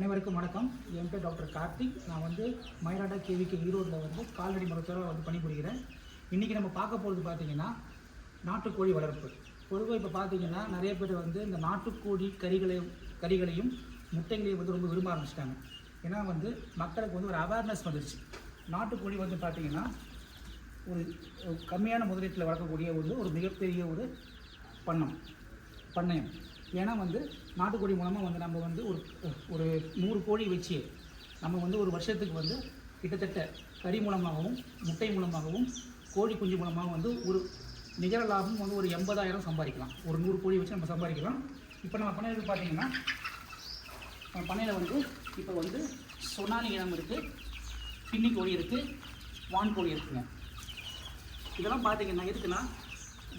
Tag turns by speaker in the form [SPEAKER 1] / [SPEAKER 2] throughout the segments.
[SPEAKER 1] அனைவருக்கும் வணக்கம். என் பேர் டாக்டர் கார்த்திக். நான் வந்து மயிலாடா கேவிக்கு ஈரோட்டில் வந்து கால்நடை மருத்துவராக வந்து பணிபுரிகிறேன். இன்றைக்கி நம்ம பார்க்க போகிறது பார்த்திங்கன்னா நாட்டுக்கோழி வளர்ப்பு. பொதுவாக இப்போ பார்த்திங்கன்னா நிறைய பேர் வந்து இந்த நாட்டுக்கோழி கறிகளையும் முட்டைகளையும் வந்து ரொம்ப விரும்ப ஆரம்பிச்சிட்டாங்க. ஏன்னா வந்து மக்களுக்கு வந்து ஒரு அவேர்னஸ் வந்துடுச்சு. நாட்டுக்கோழி வந்து பார்த்திங்கன்னா ஒரு கம்மியான முதலீட்டில் வளர்க்கக்கூடிய ஒரு மிகப்பெரிய ஒரு பண்ணையம். ஏன்னா வந்து நாட்டுக்கோழி மூலமாக வந்து நம்ம வந்து ஒரு 100 கோழி வச்சு நம்ம வந்து ஒரு வருஷத்துக்கு வந்து கிட்டத்தட்ட கறி மூலமாகவும் முட்டை மூலமாகவும் கோழி குஞ்சு மூலமாகவும் வந்து ஒரு நிகர லாபம் வந்து ஒரு 80,000 சம்பாதிக்கலாம். ஒரு 100 கோழி வச்சு நம்ம சம்பாதிக்கலாம். இப்போ நம்ம பண்ணையில் பார்த்திங்கன்னா நம்ம பண்ணையில் வந்து இப்போ வந்து சொனாலி இனம் இருக்குது, பின்னி கோழி இருக்குது, வான் கோழி இருக்குங்க. இதெல்லாம் பார்த்திங்கன்னா எதுக்குன்னா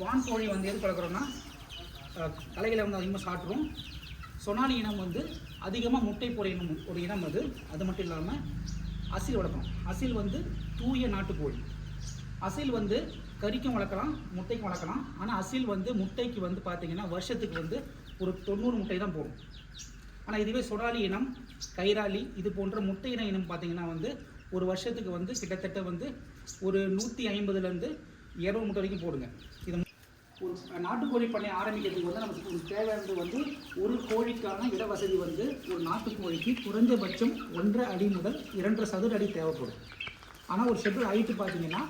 [SPEAKER 1] வான் கோழி வந்து எதுக்கு வளர்க்குறோன்னா கலைகளை வந்து அதிகமாக சாப்பிட்றோம். சொனாலி இனம் வந்து அதிகமாக முட்டை போகிற ஒரு இனம் அது மட்டும் இல்லாமல் அசில் வளர்க்கணும். அசில் வந்து தூய நாட்டுக்கோழி. அசில் வந்து கறிக்கும் வளர்க்கலாம், முட்டைக்கும் வளர்க்கலாம். ஆனால் அசில் வந்து முட்டைக்கு வந்து பார்த்திங்கன்னா வருஷத்துக்கு வந்து ஒரு 90 முட்டை தான் போடும். ஆனால் இதுவே சொனாலி இனம், கைராலி இது போன்ற முட்டை இனம் பார்த்திங்கன்னா வந்து ஒரு வருஷத்துக்கு வந்து கிட்டத்தட்ட வந்து ஒரு 150லேருந்து 200 முட்டை வரைக்கும் போடுங்க. இது ஒரு நாட்டுக்கோழி பண்ணை ஆரம்பிக்கிறதுக்கு வந்து நமக்கு தேவையானது வந்து ஒரு கோழிக்கான இட வசதி வந்து ஒரு நாட்டுக்கோழிக்கு குறைஞ்சபட்சம் 1.5 அடி முதல் 2.5 சதுர அடி தேவைப்படும். ஆனால் ஒரு ஷெட்டு ஹைட்டு பார்த்திங்கன்னா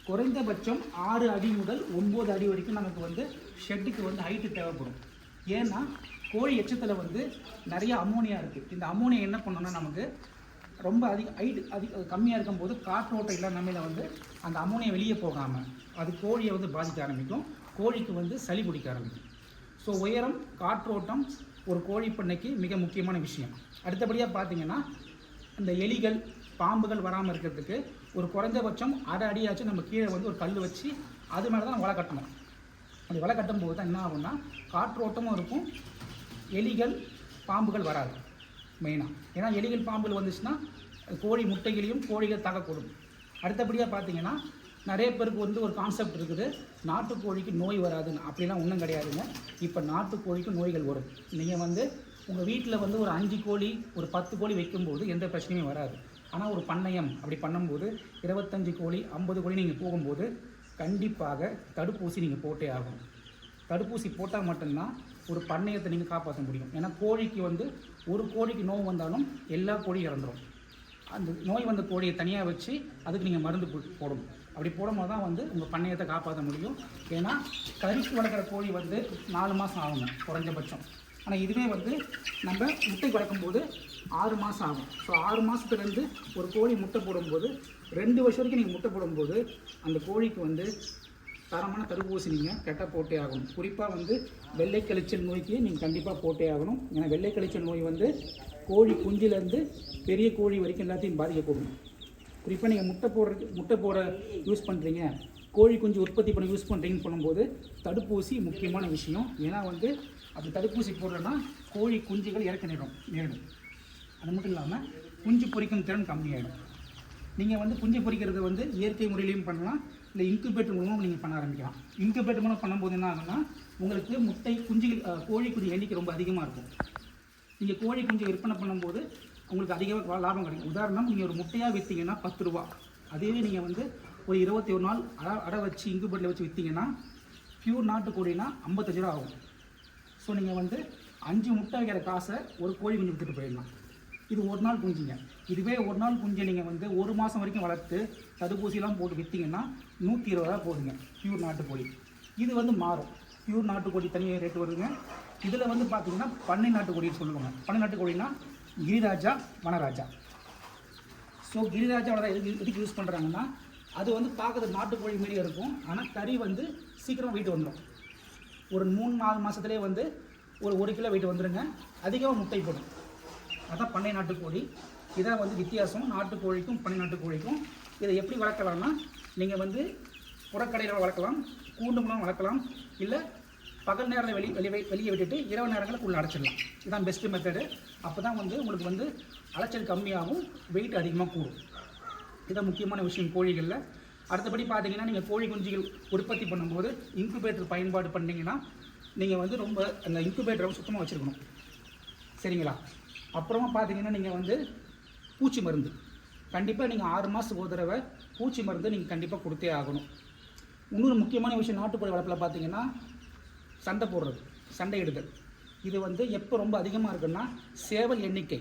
[SPEAKER 1] குறைந்தபட்சம் 6 அடி முதல் 9 அடி வரைக்கும் நமக்கு வந்து ஷெட்டுக்கு வந்து ஹைட்டு தேவைப்படும். ஏன்னா கோழி எச்சத்தில் வந்து நிறைய அமோனியா இருக்குது. இந்த அமோனியா என்ன பண்ணணும்னா நமக்கு ரொம்ப ஹைட்டு கம்மியாக இருக்கும்போது காற்றோட்டம் இல்லாமல் வந்து அந்த அமோனியா வெளியே போகாமல் அது கோழியை வந்து பாதிக்க ஆரம்பிக்கும். கோழிக்கு வந்து சளி பிடிக்க ஆரம்பிக்கும். ஸோ உயரம், காற்றோட்டம் ஒரு கோழி பண்ணைக்கு மிக முக்கியமான விஷயம். அடுத்தபடியாக பார்த்திங்கன்னா இந்த எலிகள், பாம்புகள் வராமல் இருக்கிறதுக்கு ஒரு குறைஞ்சபட்சம் 1/2 அடியாச்சும் நம்ம கீழே வந்து ஒரு கல் வச்சு அது மேலே தான் வலை கட்டணும். அந்த வலை கட்டும் போது தான் என்ன ஆகும்னா காற்றோட்டமும் இருக்கும், எலிகள் பாம்புகள் வராது மெயினாக. ஏன்னா எலிகள் பாம்புகள் வந்துச்சுன்னா கோழி முட்டைகளையும் கோழிகள் தாக்கக்கூடும். அடுத்தபடியாக பார்த்திங்கன்னா நிறைய பேருக்கு வந்து ஒரு கான்செப்ட் இருக்குது, நாட்டுக்கோழிக்கு நோய் வராதுன்னு. அப்படிலாம் ஒன்றும் கிடையாதுங்க. இப்போ நாட்டுக்கோழிக்கு நோய்கள் வரும். நீங்கள் வந்து உங்கள் வீட்டில் வந்து ஒரு 5 கோழி ஒரு 10 கோழி வைக்கும்போது எந்த பிரச்சனையும் வராது. ஆனால் ஒரு பண்ணையம் அப்படி பண்ணும்போது 25 கோழி 50 கோழி நீங்கள் போகும்போது கண்டிப்பாக தடுப்பூசி நீங்கள் போட்டே ஆகும். தடுப்பூசி போட்டால் மட்டும்தான் ஒரு பண்ணையத்தை நீங்கள் காப்பாற்ற முடியும். ஏன்னா கோழிக்கு வந்து ஒரு கோழிக்கு நோய் வந்தாலும் எல்லா கோழியும் இறந்துடும். அந்த நோய் வந்த கோழியை தனியாக வச்சு அதுக்கு நீங்கள் மருந்து போடணும். அப்படி போடும்போது தான் வந்து உங்கள் பண்ணையத்தை காப்பாற்ற முடியும். ஏன்னா கறிக்கு வளர்க்குற கோழி வந்து 4 மாதம் ஆகுங்க குறைஞ்சபட்சம். ஆனால் இதுவே வந்து நம்ம முட்டை வளர்க்கும்போது 6 மாதம் ஆகும். ஸோ 6 மாதத்துலேருந்து ஒரு கோழி முட்டை போடும்போது 2 வருஷம் வரைக்கும் நீங்கள் முட்டை போடும்போது அந்த கோழிக்கு வந்து தரமான தடுப்பூசி நீங்கள் கரெக்டாக போட்டே ஆகணும். குறிப்பாக வந்து வெள்ளை கழிச்சல் நோய்க்கு நீங்கள் கண்டிப்பாக போட்டே ஆகணும். ஏன்னா வெள்ளை கழிச்சல் நோய் வந்து கோழி குஞ்சிலேருந்து பெரிய கோழி வரைக்கும் எல்லாத்தையும் பாதிக்கக்கூடும். குறிப்பாக நீங்கள் முட்டை போட யூஸ் பண்ணுறீங்க, கோழி குஞ்சு உற்பத்தி பண்ண யூஸ் பண்ணுறீங்கன்னு சொல்லும்போது தடுப்பூசி முக்கியமான விஷயம். ஏன்னா வந்து அப்படி தடுப்பூசி போடுறோன்னா கோழி குஞ்சுகள் இறக்க நேரிடும். அது மட்டும் இல்லாமல் குஞ்சு பொரிக்கும் திறன் கம்மியாகிடும். நீங்கள் வந்து குஞ்சு பொரிக்கிறது வந்து இயற்கை முறையிலையும் பண்ணலாம், இல்லை இன்குபேட்டர் மூலமாக நீங்கள் பண்ண ஆரம்பிக்கலாம். இன்குபேட்டர் மூலம் பண்ணும்போது என்ன ஆகுன்னா உங்களுக்கு முட்டை குஞ்சுகள் கோழி குஞ்சு எண்ணிக்கை ரொம்ப அதிகமாக இருக்கும். நீங்கள் கோழி குஞ்சு விற்பனை பண்ணும்போது உங்களுக்கு அதிக லாபம் கிடைக்கும். உதாரணம், நீங்கள் ஒரு முட்டையாக விற்றீங்கன்னா 10 ரூபா. அதுவே நீங்கள் வந்து ஒரு 21 நாள் அடை வச்சு இன்குபேட்டரில் வச்சு விற்றீங்கன்னா பியூர் நாட்டுக்கோழினா 55 ரூபா ஆகும். ஸோ நீங்கள் வந்து 5 முட்டை வைக்கிற காசை ஒரு கோழி குஞ்சு விற்றுட்டு போயிடலாம். இது ஒரு நாள் குஞ்சுங்க. இதுவே ஒரு நாள் குஞ்சை நீங்கள் வந்து 1 மாதம் வரைக்கும் வளர்த்து தடுப்பூசிலாம் போட்டு விற்றீங்கன்னா 120 ரூபா போடுங்க பியூர் நாட்டுக்கோழி. இது வந்து மாறும். பியூர் நாட்டுக்கோழி தனியாக ரேட்டு வருதுங்க. இதில் வந்து பார்த்திங்கன்னா பண்ணை நாட்டுக்கோழின்னு சொல்லுவாங்க. பண்ணை நாட்டுக்கோழினா கிரிராஜா, வனராஜா. ஸோ கிரிராஜா எதுக்கு யூஸ் பண்ணுறாங்கன்னா அது வந்து பார்க்குறது நாட்டுக்கோழி மாரியே இருக்கும். ஆனால் கறி வந்து சீக்கிரம் வெயிட் வந்துடும். ஒரு 3-4 மாதத்துலேயே வந்து ஒரு 1 கிலோ வெயிட் வந்துடுங்க. அதிகமாக முட்டை போடும். அதான் பண்ணை நாட்டுக்கோழி. இதான் வந்து வித்தியாசம் நாட்டுக்கோழிக்கும் பண்ணை நாட்டுக்கோழிக்கும். இதை எப்படி வளர்க்கலாம்னா நீங்கள் வந்து புறக்கடையில் வளர்க்கலாம், கூண்டு மூலம் வளர்க்கலாம், இல்லை பகல் நேரத்தில் வெளியே விட்டுட்டு இரவு நேரங்களில் உள்ள அடைச்சிடலாம். இதுதான் பெஸ்ட்டு மெத்தடு. அப்போ தான் வந்து உங்களுக்கு வந்து அலைச்சல் கம்மியாகும், வெயிட் அதிகமாக கூடும். இதுதான் முக்கியமான விஷயம் கோழிகளில். அடுத்தபடி பார்த்தீங்கன்னா நீங்கள் கோழி குஞ்சுகள் உற்பத்தி பண்ணும்போது இன்குபேட்டர் பயன்பாடு பண்ணிங்கன்னா நீங்கள் வந்து ரொம்ப அந்த இன்குபேட்டரை சுத்தமாக வச்சுருக்கணும். சரிங்களா? அப்புறமா பார்த்தீங்கன்னா நீங்கள் வந்து பூச்சி மருந்து கண்டிப்பாக நீங்கள் 6 மாதத்துக்கு ஒரு தடவை பூச்சி மருந்து நீங்கள் கண்டிப்பாக கொடுத்தே ஆகணும். இன்னொரு முக்கியமான விஷயம் நாட்டுக்கோழி வளர்ப்பில் பார்த்தீங்கன்னா சண்டை போடுறது, சண்டையிடுதல். இது வந்து எப்போ ரொம்ப அதிகமாக இருக்குன்னா சேவல் எண்ணிக்கை.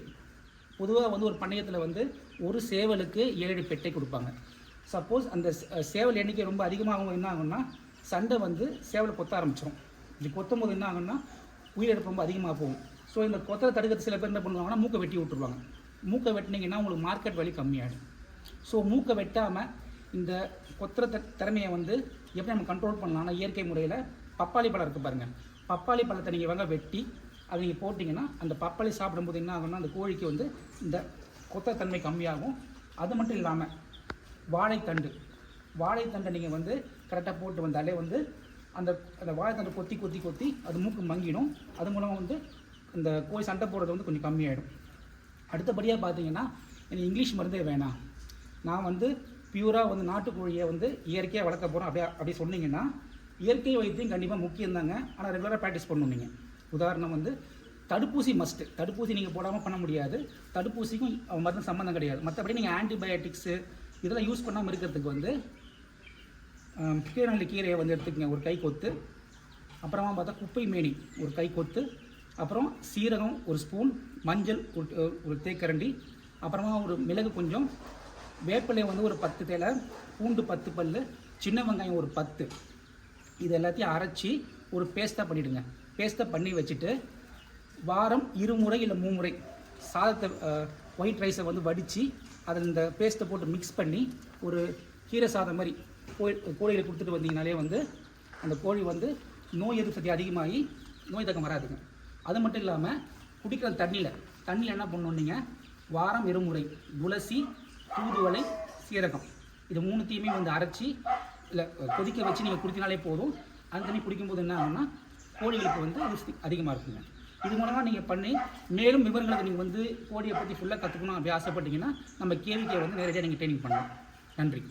[SPEAKER 1] பொதுவாக வந்து ஒரு பண்ணையத்தில் வந்து ஒரு சேவலுக்கு 7 பெட்டை கொடுப்பாங்க. சப்போஸ் அந்த சேவல் எண்ணிக்கை ரொம்ப அதிகமாகவும் என்ன ஆகும்னா சண்டை வந்து சேவலை கொத்த ஆரம்பிச்சிடும். இப்படி கொத்தும் போது என்ன ஆகும்னா உயிரிழப்பு ரொம்ப அதிகமாக போகும். ஸோ இந்த கொத்தரை தடுக்கிறது சில பேர் என்ன பண்ணுவாங்கன்னா மூக்கை வெட்டி விட்டுருவாங்க. மூக்கை வெட்டினீங்கன்னா உங்களுக்கு மார்க்கெட் வேல்யூ கம்மியாகிடும். ஸோ மூக்கை வெட்டாமல் இந்த கொத்துற திறமையை வந்து எப்படி நம்ம கண்ட்ரோல் பண்ணலாம்னா இயற்கை முறையில் பப்பாளி பழம் இருக்குது பாருங்கள், பப்பாளி பழத்தை நீங்கள் வாங்க வெட்டி அதை நீங்கள் போட்டிங்கன்னா அந்த பப்பாளி சாப்பிடும்போது என்ன ஆகும்னா அந்த கோழிக்கு வந்து இந்த கொத்தத்தன்மை கம்மியாகும். அது மட்டும் இல்லாமல் வாழைத்தண்டை நீங்கள் வந்து கரெக்டாக போட்டு வந்தாலே வந்து அந்த அந்த வாழைத்தண்டை கொத்தி கொத்தி கொத்தி அது மூக்கு மங்கிடும். அது மூலமாக வந்து இந்த கோழி சண்டை போடுறது வந்து கொஞ்சம் கம்மியாகிடும். அடுத்தபடியாக பார்த்தீங்கன்னா எனக்கு இங்கிலீஷ் மருந்தே வேணாம், நான் வந்து பியூராக வந்து நாட்டுக்கோழியை வந்து இயற்கையாக வளர்க்க போகிறோம் அப்படி சொன்னீங்கன்னா இயற்கை வைத்தியம் கண்டிப்பாக முக்கியம்தாங்க. ஆனால் ரெகுலராக ப்ராக்டிஸ் பண்ணணும். நீங்கள் உதாரணம் வந்து தடுப்பூசி மஸ்ட்டு, தடுப்பூசி நீங்கள் போடாமல் பண்ண முடியாது. தடுப்பூசிக்கும் மருந்து சம்மந்தம் கிடையாது. மற்றபடி நீங்கள் ஆன்டிபயோட்டிக்ஸு இதெல்லாம் யூஸ் பண்ணாமல் இருக்கிறதுக்கு வந்து கீழநெல்லி கீரையை வந்து எடுத்துக்கங்க ஒரு கை கொத்து, அப்புறமா பார்த்தா குப்பை மேனி ஒரு கை கொத்து, அப்புறம் சீரகம் ஒரு ஸ்பூன், மஞ்சள் ஒரு தேக்கரண்டி, அப்புறமா ஒரு மிளகு கொஞ்சம், வேப்பிலை வந்து ஒரு 10 தேலை, பூண்டு 10 பல், சின்ன வெங்காயம் ஒரு 10, இது எல்லாத்தையும் அரைச்சி ஒரு பேஸ்ட்டாக பண்ணிவிடுங்க. பேஸ்ட்டாக பண்ணி வச்சுட்டு வாரம் 2 முறை இல்லை 3 முறை சாதத்தை ஒயிட் ரைஸை வந்து வடித்து அதில் இந்த பேஸ்ட்டை போட்டு மிக்ஸ் பண்ணி ஒரு கீரை சாதம் மாதிரி கோழிகளை கொடுத்துட்டு வந்தீங்கனாலே வந்து அந்த கோழி வந்து நோய் எதிர்ப்பு சக்தி அதிகமாகி நோய் தாக்கம் வராதுங்க. அது மட்டும் இல்லாமல் குடிக்கிற தண்ணியில் என்ன பண்ணணும், நீங்கள் வாரம் 2 முறை துளசி, தூதுவளை, சீரகம் இது 3த்தையுமே வந்து அரைச்சி இல்லை கொதிக்க வச்சு நீங்கள் குடித்தினாலே போதும். அந்த தண்ணி குடிக்கும்போது என்ன ஆகும்னா கோழிகளுக்கு வந்து ருசி அதிகமாக இருக்குங்க. இது மூலமாக நீங்கள் பண்ணி மேலும் விவரங்களுக்கு நீங்கள் வந்து கோழியை பற்றி ஃபுல்லாக கற்றுக்கணும் அப்படி ஆசைப்பட்டீங்கன்னா நம்ம கேவிகே வந்து நேரடியாக நீங்கள் ட்ரைனிங் பண்ணலாம். நன்றி.